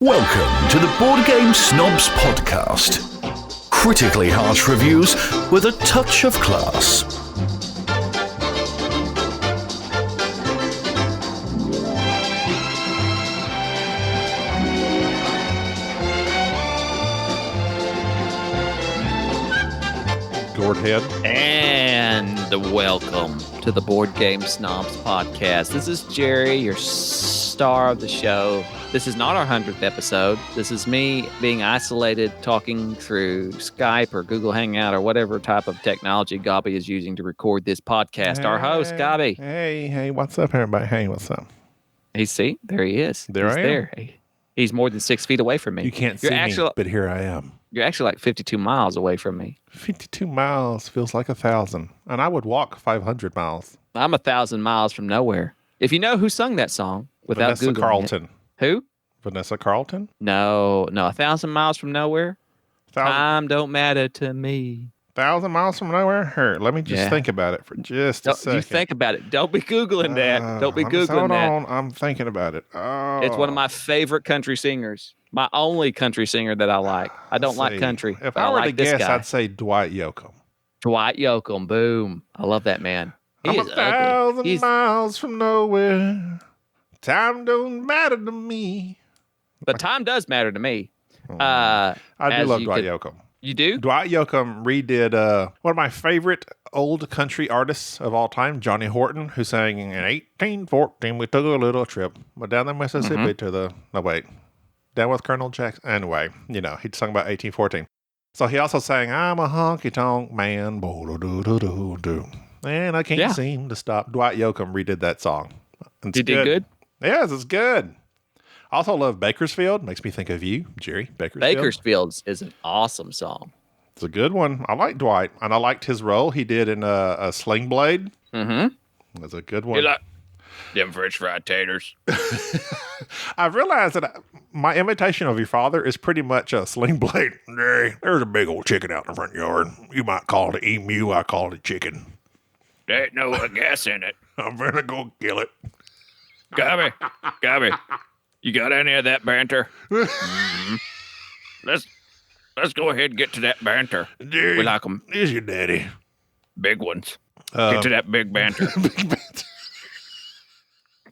Welcome to the Board Game Snobs podcast. Critically harsh reviews with a touch of class. Gordhead. And welcome to the Board Game Snobs podcast. This is Jerry, your star of the show. This is not our 100th episode. This is me being isolated, talking through Skype or Google Hangout or whatever type of technology Gabi is using to record this podcast. Our host, Gabi. Hey, what's up, everybody? Hey, what's up? See, there he is. There He's I am. there. He's more than 6 feet away from me. You can't see me, but here I am. You're actually like 52 miles away from me. 52 miles feels like 1,000, and I would walk 500 miles. I'm 1,000 miles from nowhere. If you know who sung that song without Vanessa Googling Carlton. it. Who? Vanessa Carlton? No, 1,000 miles from nowhere. 1,000 Time don't matter to me. 1,000 miles from nowhere? Here, let me just think about it for just a second. You think about it. Don't be Googling that. Don't be Googling that. Hold on, I'm thinking about it. Oh. It's one of my favorite country singers. My only country singer that I like. I don't like country. If but I were like to this guess, guy. I'd say Dwight Yoakam. Dwight Yoakam. Boom. I love that man. He I'm is 1,000 ugly. miles from nowhere. Time don't matter to me. But time does matter to me. I do as love you Dwight could- Yoakam. You do? Dwight Yoakam redid one of my favorite old country artists of all time, Johnny Horton, who sang in 1814, we took a little trip down the Mississippi to the, down with Colonel Jackson. Anyway, he'd sung about 1814. So he also sang, I'm a honky-tonk man, bo-do-do-do-do-do, and I can't seem to stop. Dwight Yoakam redid that song. It's You did good? Yes, it's good. I also love Bakersfield. Makes me think of you, Jerry. Bakersfield's is an awesome song. It's a good one. I like Dwight, and I liked his role he did in a Sling Blade. Mm-hmm. That's a good one. You like them French fried taters? I've realized that my imitation of your father is pretty much a Sling Blade. Jerry, there's a big old chicken out in the front yard. You might call it emu. I call it chicken. There ain't no gas in it. I'm gonna go kill it. Gabi, you got any of that banter? Let's go ahead and get to that banter. Jerry, We like them is your daddy. big ones. Get to that big banter. Big banter.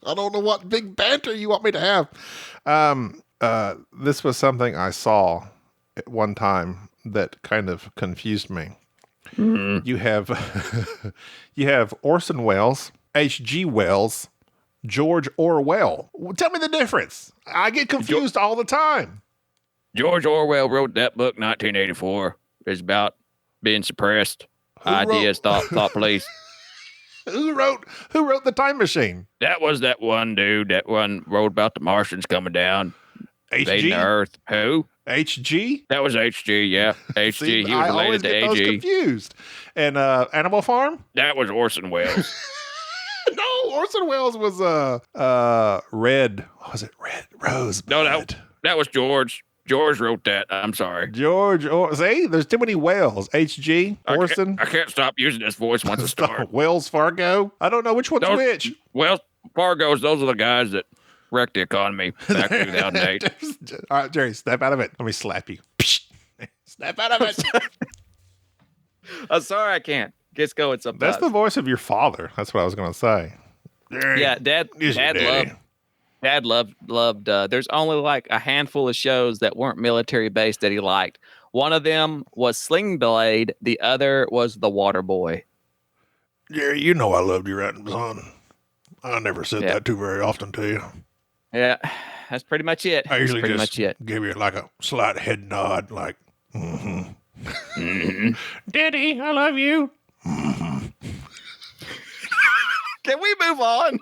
I don't know what big banter you want me to have. This was something I saw at one time that kind of confused me. You have you have Orson Welles, H.G. Wells, George Orwell. Tell me the difference. I get confused all the time. George Orwell wrote that book, 1984. It's about being suppressed. Ideas, thought police. Who wrote The Time Machine? That was that one dude. That one wrote about the Martians coming down, invading the Earth. Who? H.G.? That was H.G., yeah. H.G. See, He was I always related to get those A.G. confused. And Animal Farm? That was Orson Welles. No, Orson Welles was Red. What was it? Red Rose. No, that was George. George wrote that. I'm sorry. See, there's too many Wells. H.G. Orson. I can't stop using this voice once it starts. Wells Fargo. I don't know which one's which. Well, Fargo's, those are the guys that wrecked the economy back in 2008. All right, Jerry, snap out of it. Let me slap you. Snap out of it. I'm sorry I can't. Gets going sometimes. That's the voice of your father. That's what I was going to say. Jerry, Yeah, Dad loved. There's only like a handful of shows that weren't military based that he liked. One of them was Sling Blade. The other was The Water Boy. Jerry, you know I loved you, right, son? I never said that too very often to you. Yeah, that's pretty much it. I usually that's pretty just much it. give you like a slight head nod, like, Mm-hmm. Daddy, I love you. Can we move on?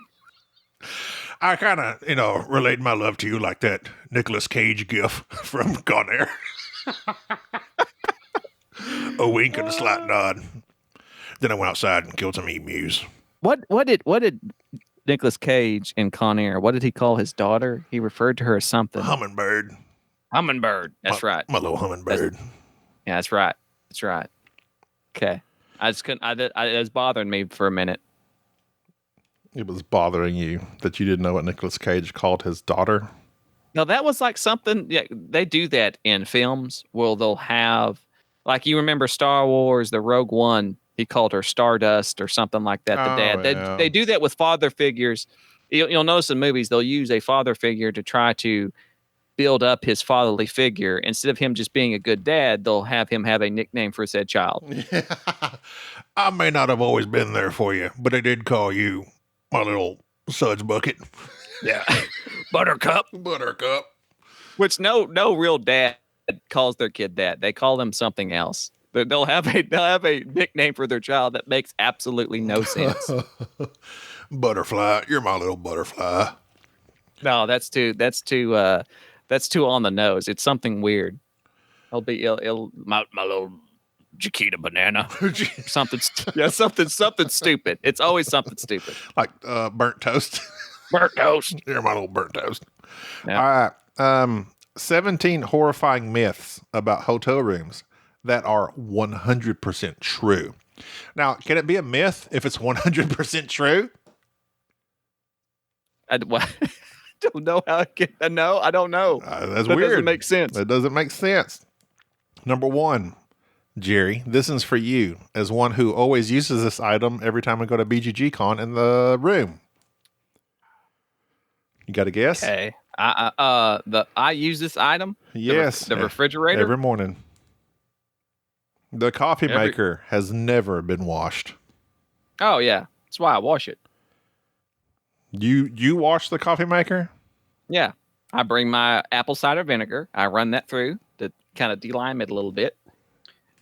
I kind of, relate my love to you like that Nicolas Cage gif from Con Air. A wink and a slight nod. Then I went outside and killed some emus. What did Nicolas Cage in Con Air? What did he call his daughter? He referred to her as something. Hummingbird. Hummingbird. That's right. My little hummingbird. Yeah, that's right. That's right. Okay. I just couldn't. It was bothering me for a minute. It was bothering you that you didn't know what Nicolas Cage called his daughter? Now that was like something. Yeah, they do that in films. Where they'll have, like, you remember Star Wars, the Rogue One. He called her Stardust or something like that. The Oh, dad. yeah. They do that with father figures. You'll notice in movies they'll use a father figure to try to build up his fatherly figure. Instead of him just being a good dad, they'll have him have a nickname for said child. I may not have always been there for you, but I did call you my little suds bucket. Yeah, Buttercup. Buttercup. Which no real dad calls their kid that. They call them something else. They'll have a nickname for their child that makes absolutely no sense. Butterfly, you're my little butterfly. No, that's too on the nose. It's something weird. It'll my little Chiquita banana. something stupid. It's always something stupid. Like burnt toast. Burnt toast. You're my little burnt toast. Yeah. All right. 17 horrifying myths about hotel rooms that are 100% true. Now, can it be a myth if it's 100% true? I don't know how it can. No, I don't know. That's that weird. Doesn't make sense. That doesn't make sense. Number 1, Jerry, this is for you as one who always uses this item every time I go to BGG Con in the room. You got a guess? Okay. I use this item. Yes. The refrigerator every morning. The coffee maker has never been washed. Oh yeah, that's why I wash it. You wash the coffee maker? Yeah, I bring my apple cider vinegar. I run that through to kind of delime it a little bit,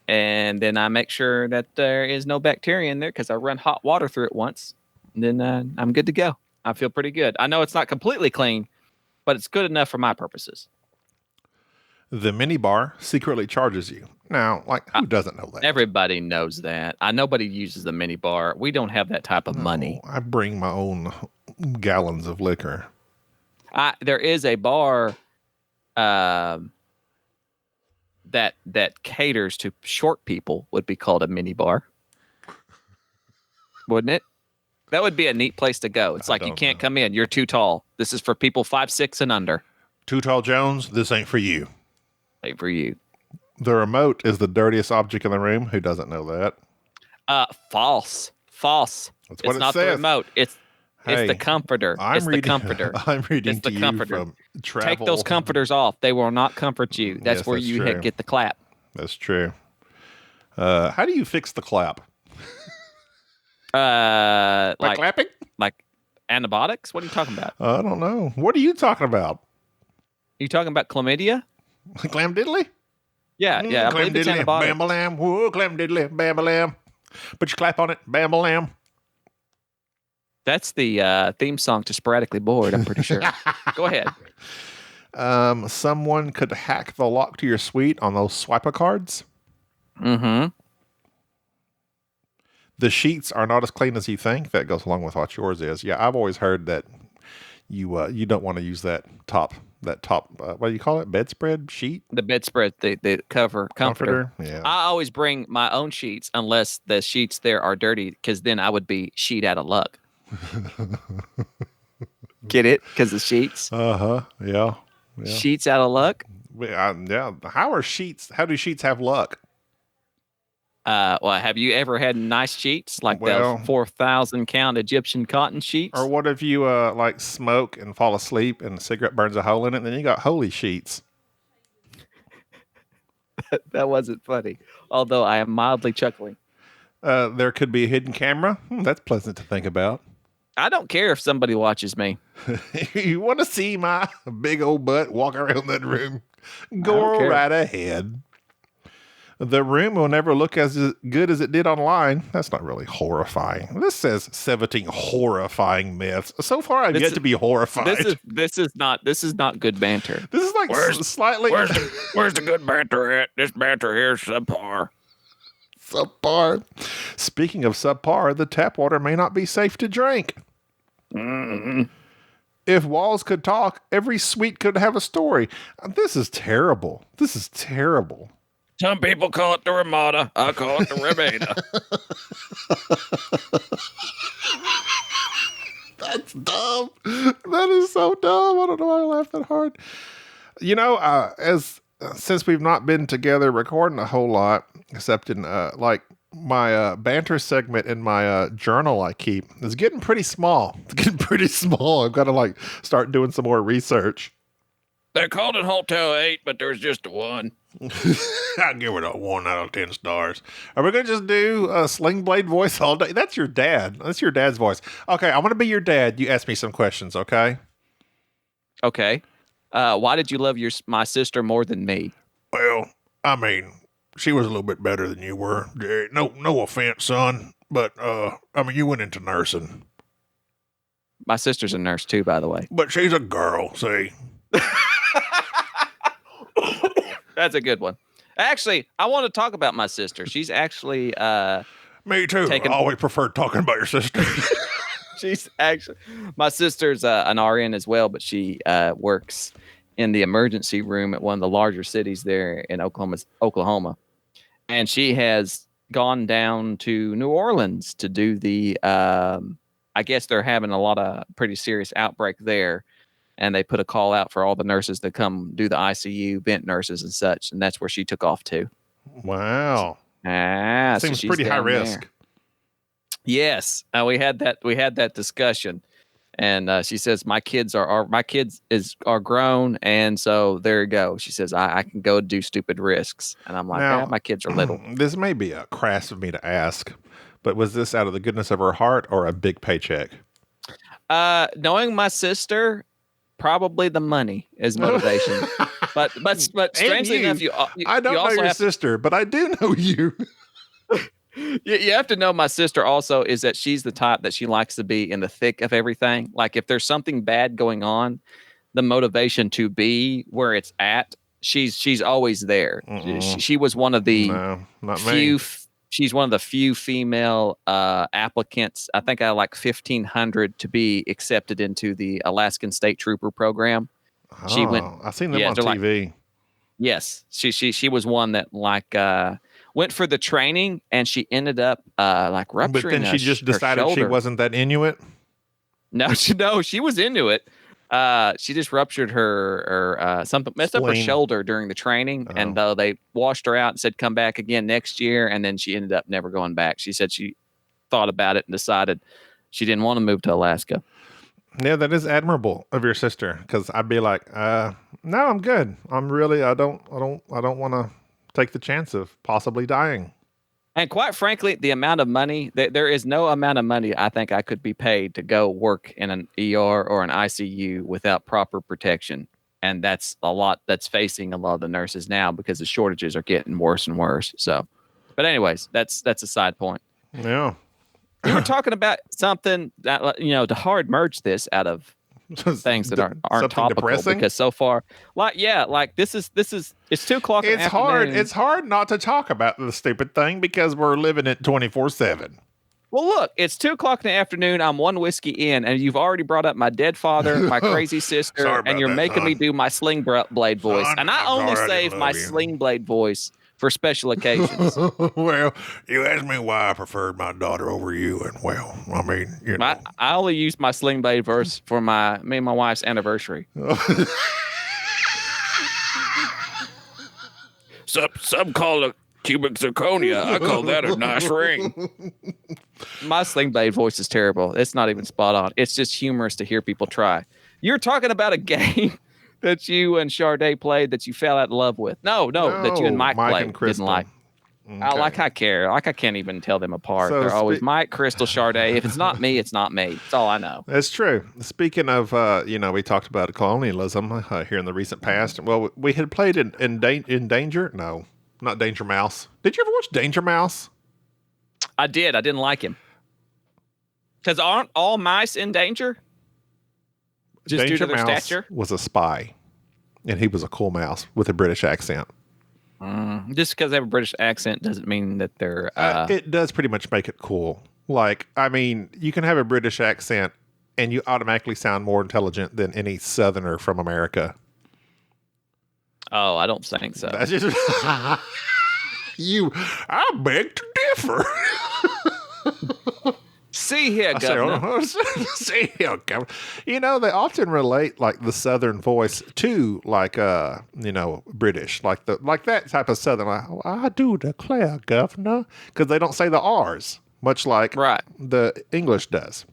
and then I make sure that there is no bacteria in there because I run hot water through it once. And then I'm good to go. I feel pretty good. I know it's not completely clean, but it's good enough for my purposes. The minibar secretly charges you. Now, like, who doesn't know that? Everybody knows that. Nobody uses the minibar. We don't have that type of money. I bring my own gallons of liquor. There is a bar that caters to short people, would be called a minibar. Wouldn't it? That would be a neat place to go. It's like you can't come in. You're too tall. This is for people 5'6" and under. Too tall Jones, this ain't for you. Ain't for you. The remote is the dirtiest object in the room. Who doesn't know that? False. That's what it's it not says. the remote. It's the comforter. The comforter. I'm reading it's the to comforter. you from travel. Take those comforters off. They will not comfort you. That's Yes, where that's you true. get the clap. That's true. How do you fix the clap? By Like clapping? Like antibiotics? What are you talking about? I don't know. What are you talking about? You talking about chlamydia? Clam diddly? Yeah. I Clam believe it's diddly, antibiotics. bam-a-lam. Whoa, clam diddly, bam-a-lam. Put your clap on it, bam-a-lam. That's the theme song to Sporadically Bored, I'm pretty sure. Go ahead. Someone could hack the lock to your suite on those swiper cards. Mm-hmm. The sheets are not as clean as you think. That goes along with what yours is. Yeah, I've always heard that you don't want to use that top what do you call it? Bedspread sheet? The bedspread, the comforter. Yeah. I always bring my own sheets unless the sheets there are dirty, because then I would be sheet out of luck. Get it? Because the sheets. Yeah. Sheets out of luck. Yeah. How do sheets have luck? Well, have you ever had nice sheets like Well, those 4,000 count Egyptian cotton sheets? Or what if you like smoke and fall asleep and the cigarette burns a hole in it, and then you got holy sheets? That wasn't funny, although I am mildly chuckling. There could be a hidden camera. That's pleasant to think about. I don't care if somebody watches me. You want to see my big old butt walk around that room? don't Go care. right ahead. The room will never look as good as it did online. That's not really horrifying. This says 17 horrifying myths. So far, I've yet to be horrified. This is not good banter. This is like slightly Where's the good banter at? This banter here is subpar. subpar. Speaking of subpar, the tap water may not be safe to drink. Mm-hmm. If walls could talk, every suite could have a story. This is terrible. Some people call it the Ramada. I call it the Ramada. That's dumb. That is so dumb. I don't know why I laughed that hard. You know, since we've not been together recording a whole lot, except in like my banter segment in my journal I keep is getting pretty small. It's getting pretty small. I've got to like start doing some more research. They called it Hotel 8, but there's just a 1. I'd give it a 1 out of 10 stars. Are we going to just do a Sling Blade voice all day? That's your dad. That's your dad's voice. Okay, I want to be your dad. You ask me some questions, okay? Okay. Why did you love my sister more than me? Well, I mean, she was a little bit better than you were. No offense, son. But, I mean, you went into nursing. My sister's a nurse, too, by the way. But she's a girl, see? That's a good one. Actually, I want to talk about my sister. She's actually me too. I always preferred talking about your sister. She's actually my sister's an RN as well, but she works in the emergency room at one of the larger cities there in Oklahoma. And she has gone down to New Orleans to do the I guess they're having a lot of pretty serious outbreak there. And they put a call out for all the nurses to come do the ICU, vent nurses and such. And that's where she took off to. Wow. Seems so pretty high risk. There. Yes. We had that discussion. And she says, my kids are grown. And so there you go. She says, I can go do stupid risks. And I'm like, now, my kids are little. This may be crass of me to ask, but was this out of the goodness of her heart or a big paycheck? Knowing my sister, probably the money is motivation. but strangely enough, I don't know your sister, but I do know you. You have to know my sister also is that she's the type that she likes to be in the thick of everything. Like if there's something bad going on, the motivation to be where it's at, she's always there. She was one of the few. She's one of the few female applicants. I think I had like 1,500 to be accepted into the Alaskan State Trooper program. Oh, she went. I've seen them on TV. Like, yes, she was one that like went for the training, and she ended up like rupturing. But then she just decided she wasn't that Inuit. No, she was into it. She just ruptured her something, messed up her shoulder during the training, and they washed her out and said come back again next year, and then she ended up never going back. She said she thought about it and decided she didn't want to move to Alaska. Yeah, that is admirable of your sister, because I'd be like, no, I'm good. I don't want to take the chance of possibly dying. And quite frankly, the amount of money, there is no amount of money I think I could be paid to go work in an ER or an ICU without proper protection. And that's a lot that's facing a lot of the nurses now because the shortages are getting worse and worse. So, but anyways, that's a side point. Yeah. We were talking about something that, to hard merge this out of things that aren't topical depressing? Because so far, this is it's 2:00 in the afternoon. It's hard not to talk about the stupid thing because we're living it 24/7. Well, look, it's 2:00 in the afternoon. I'm one whiskey in, and you've already brought up my dead father, my crazy sister, and you're making me do my Sling Blade voice. And I only save my Sling Blade voice for special occasions. Well, you asked me why I preferred my daughter over you, and well, I mean, I only use my Sling Blade verse for me and my wife's anniversary. Some call it cubic zirconia. I call that a nice ring. My Sling Blade voice is terrible. It's not even spot on. It's just humorous to hear people try. You're talking about a game that you and Sade played that you fell out of love with. No, that you and Mike played and Crystal. didn't like. Okay. I care. I can't even tell them apart. So They're always Mike, Crystal, Sade. If it's not me, it's not me. That's all I know. That's true. Speaking of, we talked about colonialism here in the recent past. Well, we had played in Danger. No, not Danger Mouse. Did you ever watch Danger Mouse? I did. I didn't like him. Because aren't all mice in danger? Just Danger due to their Mouse stature? Was a spy, and he was a cool mouse with a British accent. Just because they have a British accent doesn't mean that they're... It does pretty much make it cool. Like, I mean, you can have a British accent, and you automatically sound more intelligent than any Southerner from America. Oh, I don't think so. That's just... I beg to differ. See here, I say, Governor. see here, Governor. You know, they often relate like the Southern voice to like British, like that type of Southern. Like, oh, I do declare, Governor, because they don't say the R's, much like Right. the English does.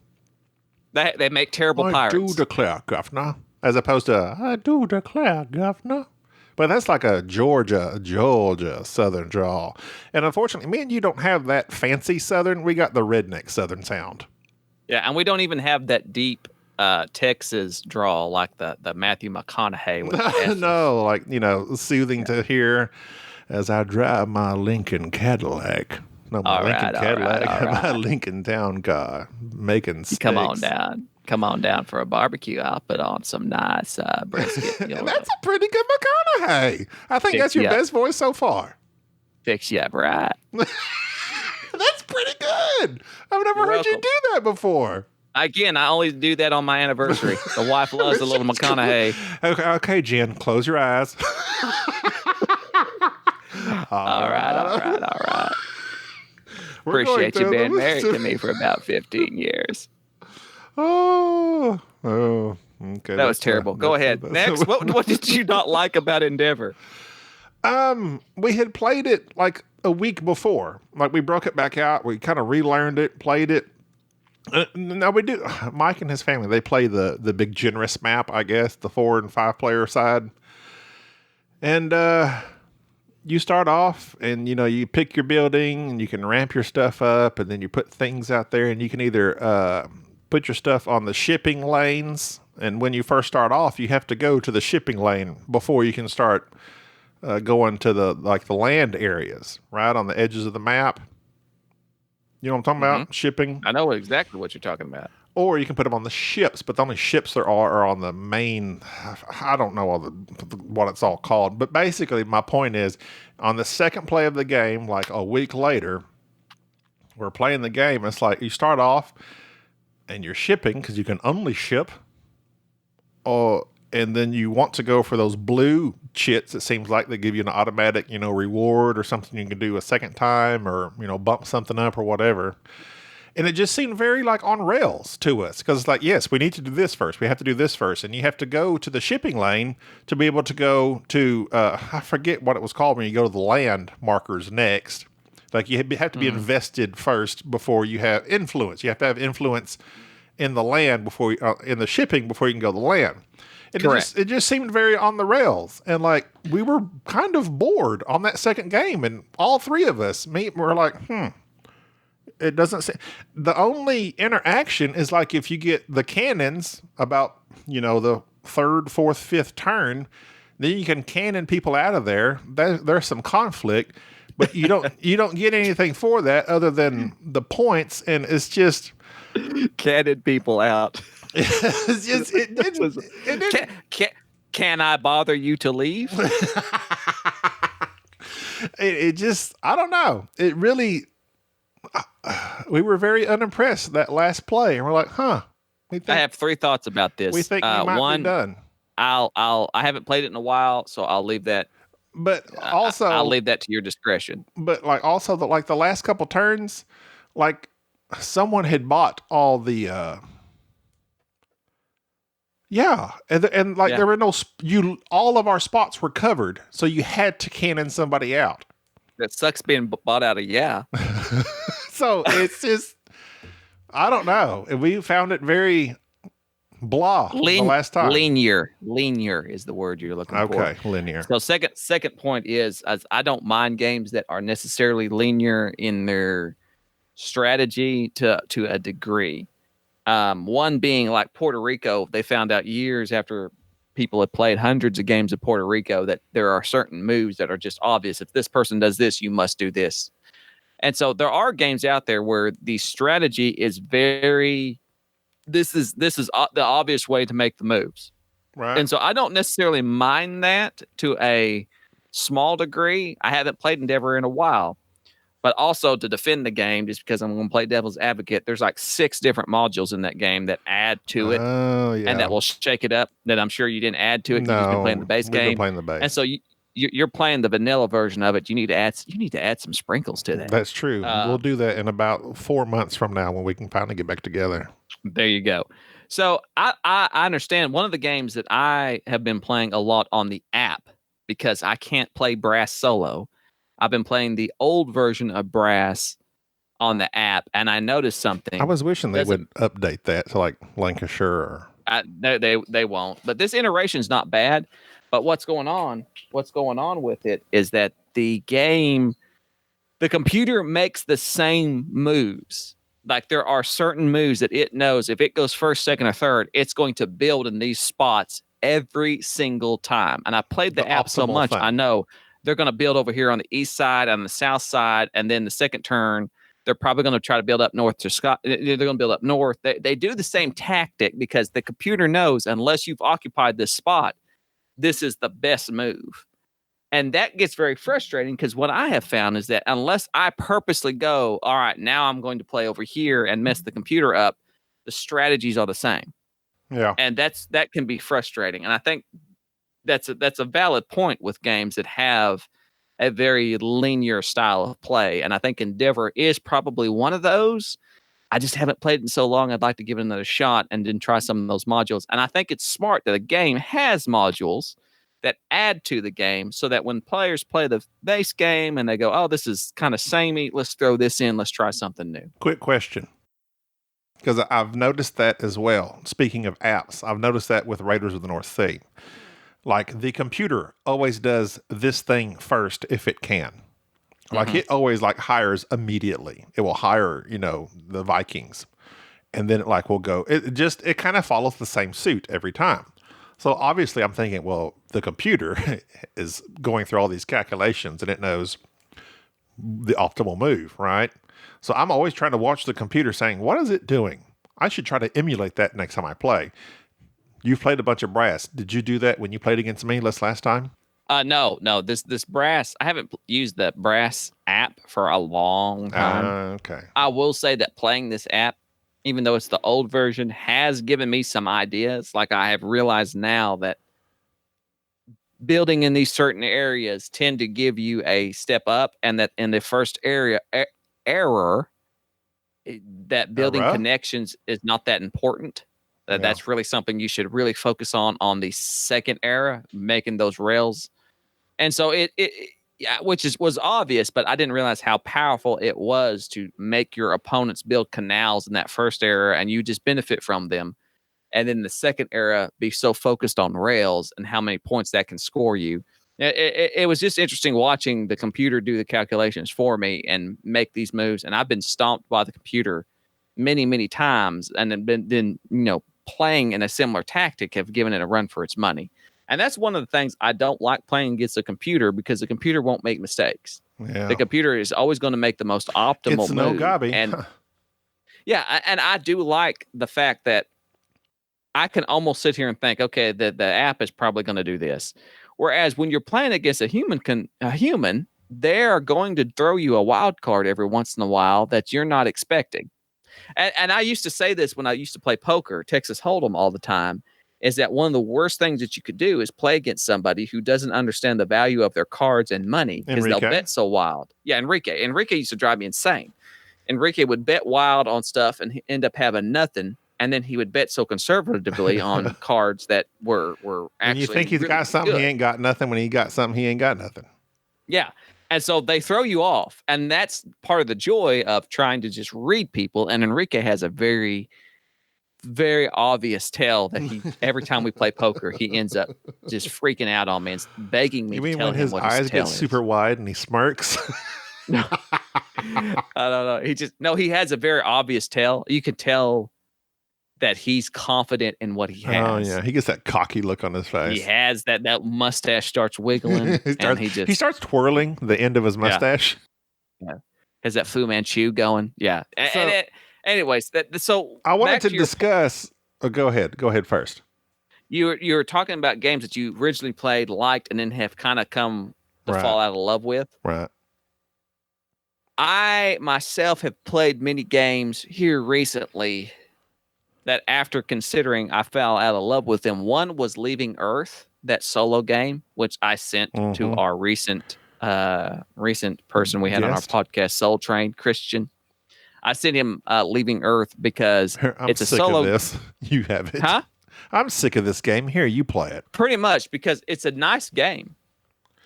They make terrible I pirates. do declare, Governor, as opposed to I do declare, Governor. But that's like a Georgia Southern drawl. And unfortunately, me and you don't have that fancy Southern. We got the redneck Southern sound. Yeah, and we don't even have that deep Texas drawl like the Matthew McConaughey. With the No, like, soothing to hear as I drive my Lincoln Cadillac. No, my Lincoln Cadillac, my Lincoln Town car, making steaks. Come on down for a barbecue. I'll put on some nice brisket. That's a pretty good McConaughey. I think that's your best voice so far. Fix you up right. That's pretty good. I've never heard you do that before. Again, I only do that on my anniversary. The wife loves a little McConaughey. Okay, Jen, close your eyes. All right. Appreciate you being married to me for about 15 years. Oh, okay. That was terrible. Go ahead. Next, what did you not like about Endeavor? We had played it like a week before. Like we broke it back out. We kind of relearned it, played it. Now we do. Mike and his family, they play the big generous map, I guess, the 4 and 5 player side. And you start off and, you pick your building and you can ramp your stuff up and then you put things out there and you can either put your stuff on the shipping lanes. And when you first start off, you have to go to the shipping lane before you can start going to the land areas, right on the edges of the map. You know what I'm talking about? Shipping. I know exactly what you're talking about. Or you can put them on the ships, but the only ships there are on the main. I don't know what it's all called, but basically my point is, on the second play of the game, like a week later, we're playing the game. It's like you start off and you're shipping because you can only ship. And then you want to go for those blue chits. It seems like they give you an automatic, reward or something you can do a second time or, bump something up or whatever. And it just seemed very like on rails to us because it's like, yes, we need to do this first. We have to do this first. And you have to go to the shipping lane to be able to go to, I forget what it was called when you go to the land markers next. Like you have to be invested first before you have influence. You have to have influence in the land in the shipping before you can go to the land. It just seemed very on the rails. And like we were kind of bored on that second game. And all three of us, were like, it doesn't say. The only interaction is like if you get the cannons about, the 3rd, 4th, 5th turn, then you can cannon people out of there. There's some conflict, but you don't get anything for that other than the points. And it's just cannon people out. It's just, it didn't. Can I bother you to leave? it just, I don't know. It really, we were very unimpressed that last play, and we're like, I have 3 thoughts about this. We think we might be done. I haven't played it in a while, so I'll leave that. But also, I'll leave that to your discretion. But like also the last couple turns, like someone had bought all the. There were no all of our spots were covered, so you had to cannon somebody out. That sucks being bought out of So it's just, I don't know. We found it very blah the last time. Linear is the word you're looking for. Okay, linear. So second point is, I don't mind games that are necessarily linear in their strategy to a degree. One being like Puerto Rico, they found out years after people had played hundreds of games of Puerto Rico that there are certain moves that are just obvious. If this person does this, you must do this. And so there are games out there where the strategy is this is the obvious way to make the moves. Right. And so I don't necessarily mind that to a small degree. I haven't played Endeavor in a while. But also to defend the game, just because I'm going to play devil's advocate, there's like 6 different modules in that game that add to it. Oh, yeah. And that will shake it up that I'm sure you didn't add to it. You've just been playing the base game. Been playing the base. And so you're playing the vanilla version of it. You need to add some sprinkles to that. That's true. We'll do that in about 4 months from now when we can finally get back together. There you go. So I understand one of the games that I have been playing a lot on the app because I can't play Brass solo. I've been playing the old version of Brass on the app, and I noticed something. I was wishing they would update that to like Lancashire. Or... They won't. But this iteration is not bad. But what's going on with it is that the computer makes the same moves. Like there are certain moves that it knows if it goes first, second, or third, it's going to build in these spots every single time. And I played the app so much, I know they're going to build over here on the east side, on the south side, and then the second turn, they're probably going to try to build up north to Scott. They're going to build up north. They do the same tactic because the computer knows unless you've occupied this spot, this is the best move. And that gets very frustrating because what I have found is that unless I purposely go, all right, now I'm going to play over here and mess the computer up, the strategies are the same. Yeah. And that can be frustrating. And I think that's a valid point with games that have a very linear style of play. And I think Endeavor is probably one of those. I just haven't played it in so long. I'd like to give it another shot and then try some of those modules. And I think it's smart that a game has modules that add to the game so that when players play the base game and they go, oh, this is kind of samey, let's throw this in, let's try something new. Quick question. Because I've noticed that as well. Speaking of apps, I've noticed that with Raiders of the North Sea. Like the computer always does this thing first if it can. Like it always like hires immediately. It will hire, the Vikings. And then it like will go. It kind of follows the same suit every time. So obviously I'm thinking, well, the computer is going through all these calculations and it knows the optimal move, right? So I'm always trying to watch the computer saying, what is it doing? I should try to emulate that next time I play. You've played a bunch of Brass. Did you do that when you played against me last time? No. This Brass, I haven't used the Brass app for a long time. Okay. I will say that playing this app, even though it's the old version, has given me some ideas. Like I have realized now that building in these certain areas tend to give you a step up, and that in the first area error, that building connections is not that important. That's really something you should really focus on the second era, making those rails. And so was obvious, but I didn't realize how powerful it was to make your opponents build canals in that first era and you just benefit from them. And then the second era be so focused on rails and how many points that can score you. It was just interesting watching the computer do the calculations for me and make these moves. And I've been stomped by the computer many, many times and then playing in a similar tactic have given it a run for its money. And that's one of the things I don't like playing against a computer because the computer won't make mistakes. Yeah. The computer is always going to make the most optimal move. It's no gobby. And and I do like the fact that I can almost sit here and think, okay, the app is probably going to do this. Whereas when you're playing against a human, they're going to throw you a wild card every once in a while that you're not expecting. And I used to say this when I used to play poker, Texas Hold'em all the time, is that one of the worst things that you could do is play against somebody who doesn't understand the value of their cards and money because they'll bet so wild. Yeah, Enrique. Enrique used to drive me insane. Enrique would bet wild on stuff and end up having nothing. And then he would bet so conservatively on cards that were actually. When you think he's really got something, good. he ain't got nothing. When he got something, he ain't got nothing. Yeah. And so they throw you off. And that's part of the joy of trying to just read people. And Enrique has a very, very obvious tell that he every time we play poker, he ends up just freaking out on me and begging me You to mean tell when him his what eyes tell get is. super wide and he smirks? No. I don't know. He has a very obvious tell. You can tell that he's confident in what he has. Oh yeah, he gets that cocky look on his face. He has that mustache starts wiggling. he starts twirling the end of his mustache. Yeah. Has that Fu Manchu going? Yeah. So, anyways, so I wanted to discuss. Go ahead. Go ahead first. You were talking about games that you originally played, liked, and then have kind of come to fall out of love with. Right. I myself have played many games here recently that after considering I fell out of love with them. One was Leaving Earth. that solo game, which I sent to our recent person we had on our podcast, Soul Train Christian. I sent him Leaving Earth because it's a solo. I'm sick of this. You have it. Huh? I'm sick of this game. Here, you play it. Pretty much, because it's a nice game.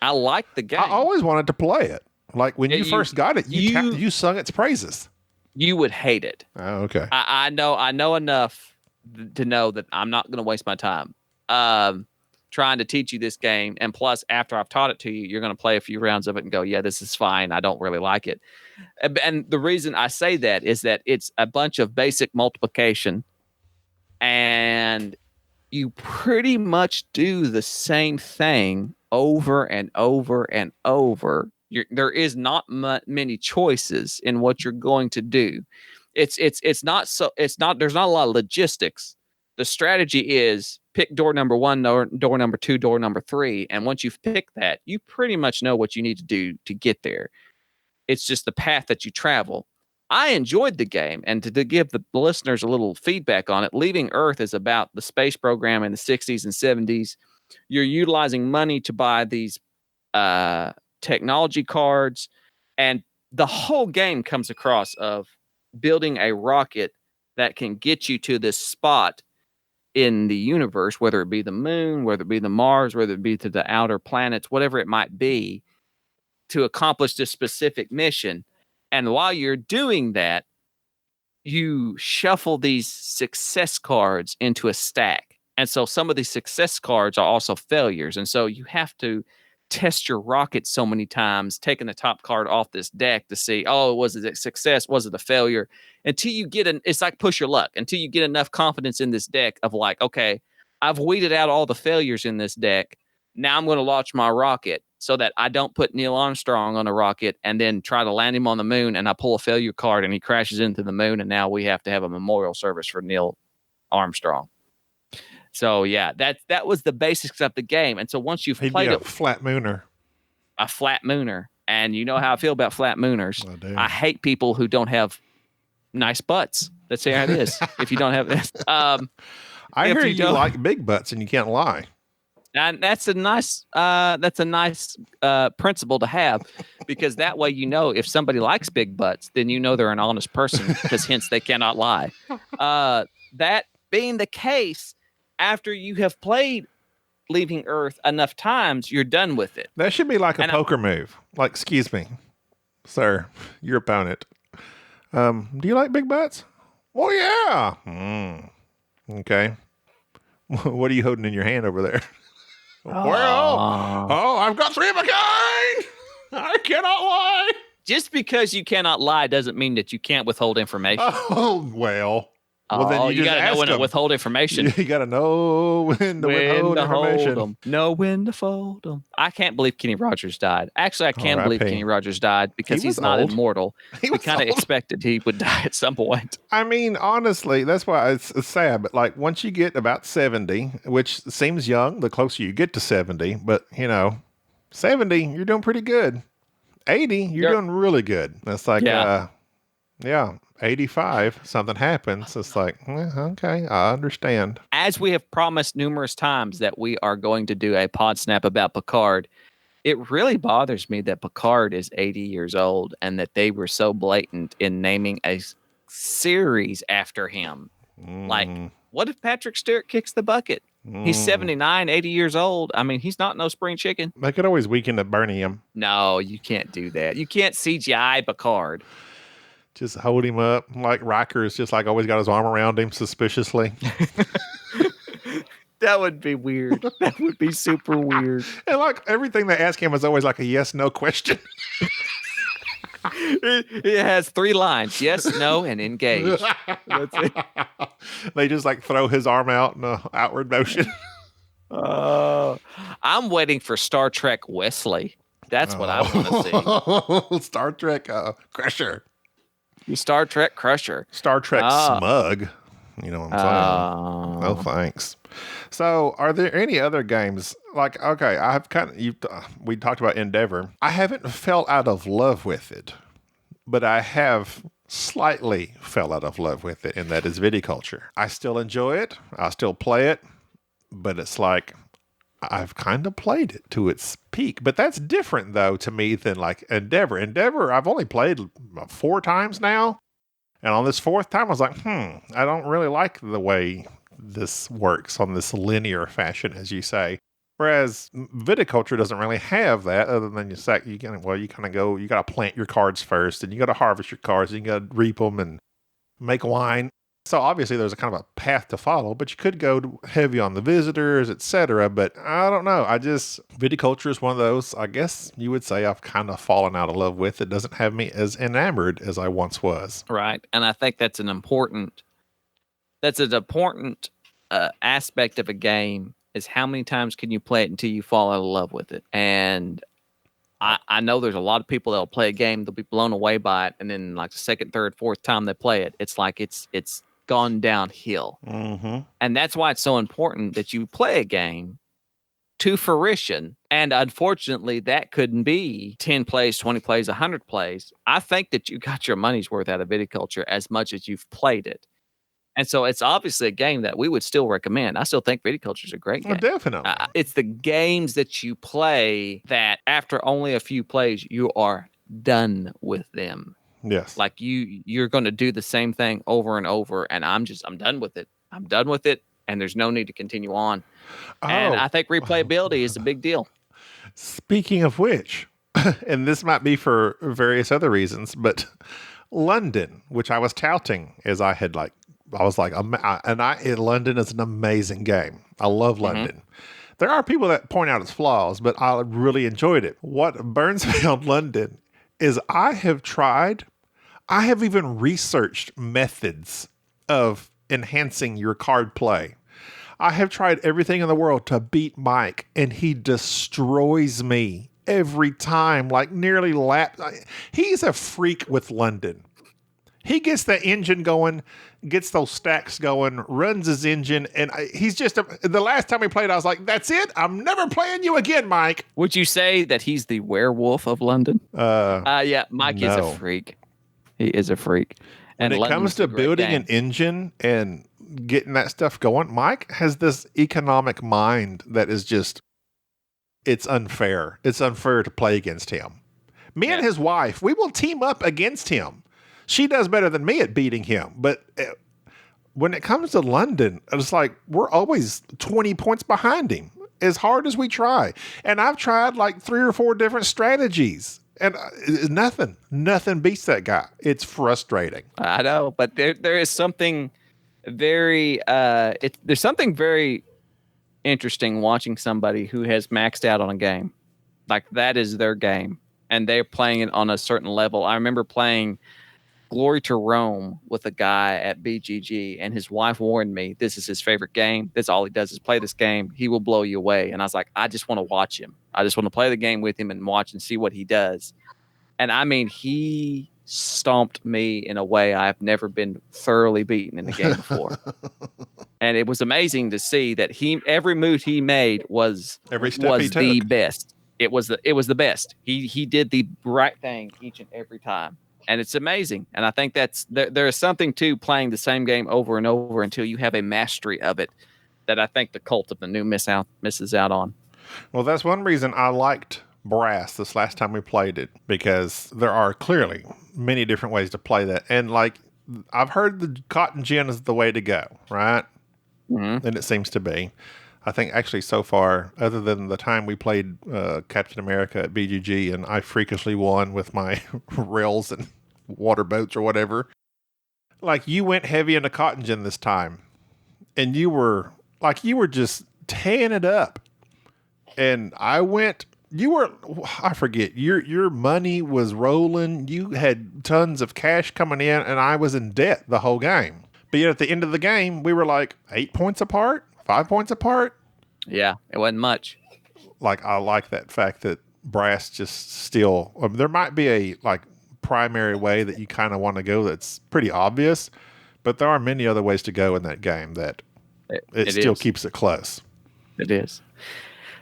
I like the game. I always wanted to play it. Like when you first got it, you sung its praises. You would hate it. Oh, okay. I know enough to know that I'm not going to waste my time trying to teach you this game. And plus, after I've taught it to you, you're going to play a few rounds of it and go, yeah, this is fine. I don't really like it. And the reason I say that is that it's a bunch of basic multiplication, and you pretty much do the same thing over and over and over. There is not many choices in what you're going to do. There's not a lot of logistics. The strategy is pick door number 1, door number 2, door number 3. And once you've picked that, you pretty much know what you need to do to get there. It's just the path that you travel. I enjoyed the game, and to give the listeners a little feedback on it, Leaving Earth is about the space program in the 60s and 70s. You're utilizing money to buy these technology cards, and the whole game comes across of building a rocket that can get you to this spot in the universe, whether it be the moon, whether it be the Mars, whether it be to the outer planets, whatever it might be, to accomplish this specific mission. And while you're doing that, you shuffle these success cards into a stack. And so some of these success cards are also failures. And so you have to test your rocket so many times, taking the top card off this deck to see, was it a success? Was it a failure? Until you get it's like push your luck, until you get enough confidence in this deck of like, okay, I've weeded out all the failures in this deck. Now I'm going to launch my rocket so that I don't put Neil Armstrong on a rocket and then try to land him on the moon, and I pull a failure card and he crashes into the moon, and now we have to have a memorial service for Neil Armstrong. So yeah, that was the basics of the game. And so once you've played it, flat mooner, and you know how I feel about flat mooners. I hate people who don't have nice butts. That's how it is. If you don't have this, I hear you like big butts, and you can't lie. And that's a nice principle to have, because that way you know if somebody likes big butts, then you know they're an honest person, because hence they cannot lie. That being the case, after you have played Leaving Earth enough times, you're done with it. That should be like a poker move. Like, excuse me, sir, your opponent. Do you like big butts? Well, yeah. Okay. What are you holding in your hand over there? Well, I've got 3 of a kind. I cannot lie. Just because you cannot lie doesn't mean that you can't withhold information. Oh, well. Well, then you got to know when to withhold information. You got to know when to withhold information. Know when to fold them. I can't believe Kenny Rogers died. Actually, I can believe Kenny Rogers died because he's not immortal. We kind of expected he would die at some point. I mean, honestly, that's why it's sad. But like once you get about 70, which seems young, the closer you get to 70, but 70, you're doing pretty good. 80, you're doing really good. That's like, 85, something happens. It's like, okay, I understand. As we have promised numerous times that we are going to do a pod snap about Picard, it really bothers me that Picard is 80 years old and that they were so blatant in naming a series after him. Like, what if Patrick Stewart kicks the bucket? He's 79, 80 years old. I mean, he's not no spring chicken. They could always weaken the Birmingham. No, you can't do that. You can't CGI Picard. Just hold him up like Riker's just like always got his arm around him suspiciously. That would be weird. That would be super weird. And like everything they ask him is always like a yes, no question. It has 3 lines. Yes, no, and engage. That's it. They just like throw his arm out in an outward motion. I'm waiting for Star Trek Wesley. That's what I want to see. Star Trek Crusher. Star Trek Crusher. Star Trek Smug. You know what I'm saying? No thanks. So, are there any other games? Like, okay, I've we talked about Endeavor. I haven't fell out of love with it, but I have slightly fell out of love with it, and that is Viticulture. I still enjoy it. I still play it, but it's like, I've kind of played it to its peak. But that's different, though, to me than like Endeavor. Endeavor, I've only played 4 times now. And on this 4th time, I was like, I don't really like the way this works on this linear fashion, as you say. Whereas viticulture doesn't really have that, other than you kind of go, you got to plant your cards first, and you got to harvest your cards, and you got to reap them and make wine. So obviously there's a kind of a path to follow, but you could go heavy on the visitors, etc. But I don't know. Viticulture is one of those, I guess you would say, I've kind of fallen out of love with. It doesn't have me as enamored as I once was. Right. And I think that's an important aspect of a game, is how many times can you play it until you fall out of love with it. And I know there's a lot of people that'll play a game, they'll be blown away by it, and then like the 2nd, 3rd, 4th time they play it, it's like it's gone downhill. Mm-hmm. And that's why it's so important that you play a game to fruition. And unfortunately, that couldn't be 10 plays, 20 plays, 100 plays. I think that you got your money's worth out of viticulture as much as you've played it. And so it's obviously a game that we would still recommend. I still think viticulture is a great game. Well, definitely. It's the games that you play that after only a few plays, you are done with them. Yes. Like you're going to do the same thing over and over. And I'm done with it. I'm done with it. And there's no need to continue on. And I think replayability is a big deal. Speaking of which, and this might be for various other reasons, but London, which I was touting as London is an amazing game. I love London. There are people that point out its flaws, but I really enjoyed it. What burns me on London is I have even researched methods of enhancing your card play. I have tried everything in the world to beat Mike, and he destroys me every time, like nearly He's a freak with London. He gets the engine going, gets those stacks going, runs his engine, and he's just the last time we played, I was like, that's it. I'm never playing you again, Mike. Would you say that he's the werewolf of London? Yeah, Mike is a freak. He is a freak. And when it comes to building an engine and getting that stuff going, Mike has this economic mind that is just, it's unfair. It's unfair to play against him. Me and his wife, we will team up against him. She does better than me at beating him. But when it comes to London, it's like we're always 20 points behind him, as hard as we try. And I've tried like 3 or 4 different strategies. And nothing beats that guy. It's frustrating. I know, but there is something very there's something very interesting watching somebody who has maxed out on a game. Like that is their game, and they're playing it on a certain level. I remember playing Glory to Rome with a guy at BGG, and his wife warned me, this is his favorite game. That's all he does is play this game. He will blow you away. And I was like, I just want to watch him. I just want to play the game with him and watch and see what he does. And I mean, he stomped me in a way I've never been thoroughly beaten in the game before. And it was amazing to see that every move he made was the best. It was the best. He did the right thing each and every time. And it's amazing. And I think there is something to playing the same game over and over until you have a mastery of it that I think the Cult of the New misses out on. Well, that's one reason I liked Brass this last time we played it, because there are clearly many different ways to play that. And like, I've heard the cotton gin is the way to go, right? Mm-hmm. And it seems to be. I think actually so far, other than the time we played Captain America at BGG and I freakishly won with my rails and water boats or whatever, like you went heavy into cotton gin this time and you were just tearing it up. And I forget, your money was rolling. You had tons of cash coming in and I was in debt the whole game. But yet at the end of the game, we were like 8 points apart. 5 points apart. Yeah, it wasn't much. Like, I like that fact that Brass just still, there might be a like primary way that you kind of want to go that's pretty obvious, but there are many other ways to go in that game that it still keeps it close. It is.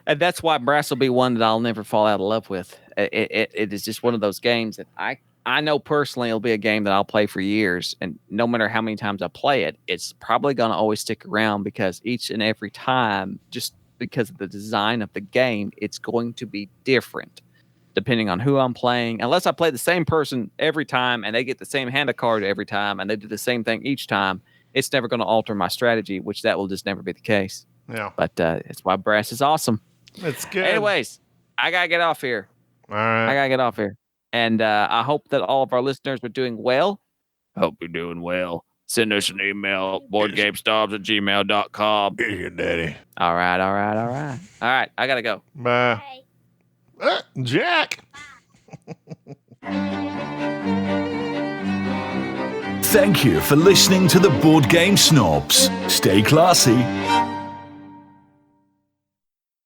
And that's why Brass will be one that I'll never fall out of love with. It is just one of those games that I know personally it'll be a game that I'll play for years, and no matter how many times I play it, it's probably going to always stick around because each and every time, just because of the design of the game, it's going to be different depending on who I'm playing. Unless I play the same person every time and they get the same hand of card every time and they do the same thing each time, it's never going to alter my strategy, which that will just never be the case. Yeah. But it's why Brass is awesome. It's good. Anyways, I got to get off here. All right. I got to get off here. And I hope that all of our listeners are doing well. Hope you're doing well. Send us an email, boardgamesnobs@gmail.com. Get your daddy. All right. All right, I got to go. Bye. Jack. Thank you for listening to the Board Game Snobs. Stay classy.